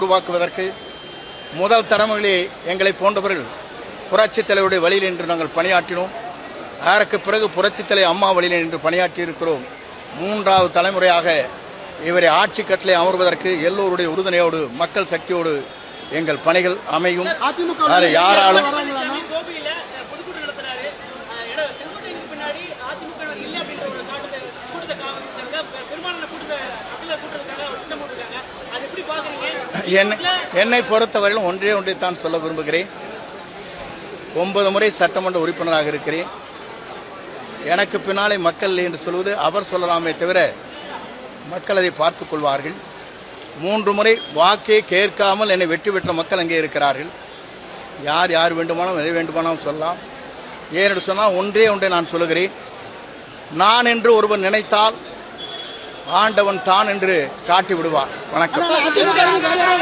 உருவாக்குவதற்கு முதல் தலைமுறையிலே எங்களை போன்றவர்கள் புரட்சித் தலைவருடைய வழியில் என்று நாங்கள் பணியாற்றினோம். அதற்கு பிறகு புரட்சித் தலைவர் அம்மா வழியில் என்று பணியாற்றி இருக்கிறோம். மூன்றாவது தலைமுறையாக இவரை ஆட்சி கட்டளை அமர்வதற்கு எல்லோருடைய உறுதுணையோடு மக்கள் சக்தியோடு எங்கள் பணிகள் அமையும். யாராலும் என்னை பொறுத்தவரையிலும் ஒன்றைத்தான் சொல்ல விரும்புகிறேன். 9 முறை சட்டமன்ற உறுப்பினராக இருக்கிறேன். எனக்கு பின்னாலே மக்கள் இல்லை என்று சொல்வது அவர் சொல்லலாமே தவிர மக்கள் அதை பார்த்துக் கொள்வார்கள். 3 முறை வாக்கே கேட்காமல் என்னை வெற்றி பெற்ற மக்கள் அங்கே இருக்கிறார்கள். யார் வேண்டுமானாலும் எதை வேண்டுமானாலும் சொல்லலாம். ஏனென்று சொன்னால் ஒன்றை நான் சொல்லுகிறேன். நான் என்று ஒருவர் நினைத்தால் ஆண்டவன் தான் என்று காட்டி விடுவார். வணக்கம்.